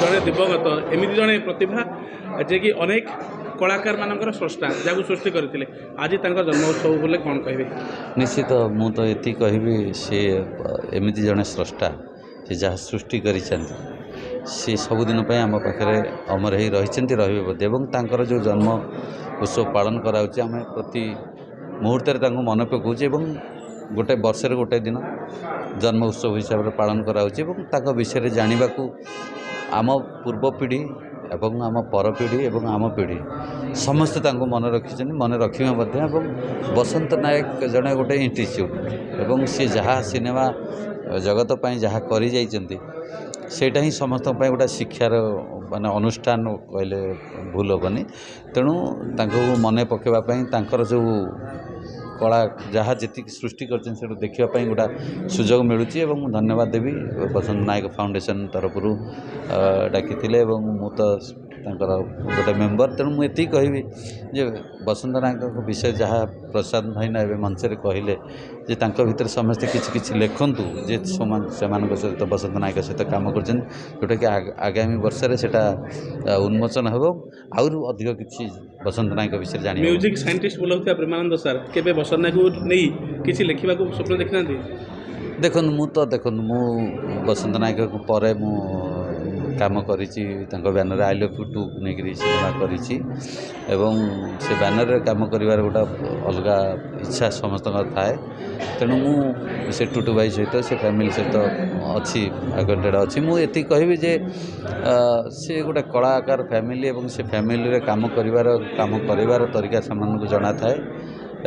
जड़े दिवगत एमती जड़े प्रतिभा जे कि अनेक कलाकार मानकर स्रष्टा जहाँ सृष्टि करते आज जन्मोत्सव बोले कौन कहे निश्चित मु तो ये कहबी सी एमती जड़े स्रष्टा से जहाँ सृष्टि कर सबुदिन आम पाखे अमर हो रही रही जो जन्म उत्सव पालन कराऊँ आम प्रति मुहूर्त मन पकाऊे गोटे वर्षर गोटे दिन जन्म उत्सव हिसाब से पालन कराऊँ विषय जानवा आम पूर्व पीढ़ी एवं आम पर पीढ़ी एवं आम पीढ़ी समस्ते मन रखी मन रखा बसंत नायक जड़े गोटे इंस्टीट्यूट एवं सी जहाँ सिनेमा जगत पर जहाँ करा ही समस्त गोटे शिक्षार माने अनुष्ठान कहले भूल हेनी तेणु मन पकेवाई जो कला जहाँ जी सृष्टि कर देखापी गोटा सुजोग मिलूँ और धन्यवाद देवी बसंत नायक फाउंडेशन तरफ डाकी मु तो गोटे मेम्बर तेणु मुझे कहबी जे बसंत नायक विषय जहाँ प्रसाद भाईना ए मंचर कहले जे भीतर समस्ते किसी लिखतु जे सहित बसंत नायक सहित कम कर जोटा कि आगामी वर्ष से उन्मोचन हो अधिक किसी बसंत नायक विषय जान म्यूजिक साइंटिस्ट बोलते प्रेमानंद सर के बसंत नायक नहीं किसी लिखा स्वप्न देखना देखो मु तो देखो मु बसंत नायक पर मु काम करी banner I love you too नहीं सिनेमा करी से बैनर काम कर गोटा अलग इच्छा समस्त थाए तेणु से टुटू भाई सहित से फैमिली सहित अच्छी आगेटेड अच्छी मुझे कहबी जे से गोटे कलाकार फैमिली एवं से फैमिली काम कर तरीका से जना थाए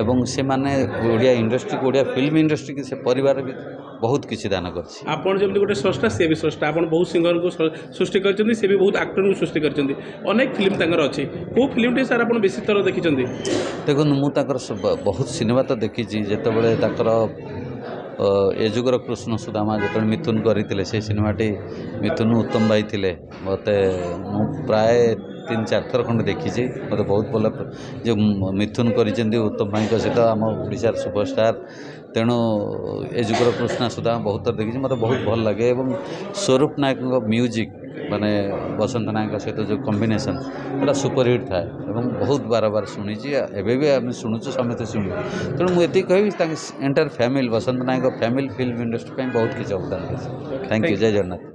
एवं से माने ओडिया इंडस्ट्री को ओडिया फिल्म इंडस्ट्री की से परिवार भी बहुत किसी दान कर आपन जब गोटे स्रष्टा सी भी स्रष्टा आप बहुत सिंगर को सृष्टि कर सी भी बहुत एक्टर को सृष्टि कर अनेक फिल्म तंकर अच्छी को फिल्म टी सर आप बेसी थर देखी देखो मुझे बहुत सिनेमा तो देखी जिते ए जुगर कृष्ण सुदामा जो मिथुन करते से सिनेमाटी मिथुन उत्तम भाई थे मत प्राय 3-4 थर खंड देखी मत बहुत भल जो मिथुन कर उत्तम भाई सहित आम ओडिशार सुपरस्टार तेणु ए जुगर कृष्ण सुदामा बहुत थर देखी मत बहुत भल लगे और स्वरूप नायक म्यूजिक माने बसंत नायक सहित जो कॉम्बिनेशन गोटा सुपरहिट थाए बहुत बार बार शुणी एवं भी आम शुणुचु समस्ते शुणु तेणु मुझे कहबी एंटायर फैमिली बसंत नायक फैमिली फिल्म इंडस्ट्री बहुत किसी अवदान। थैंक यू जय जगन्नाथ।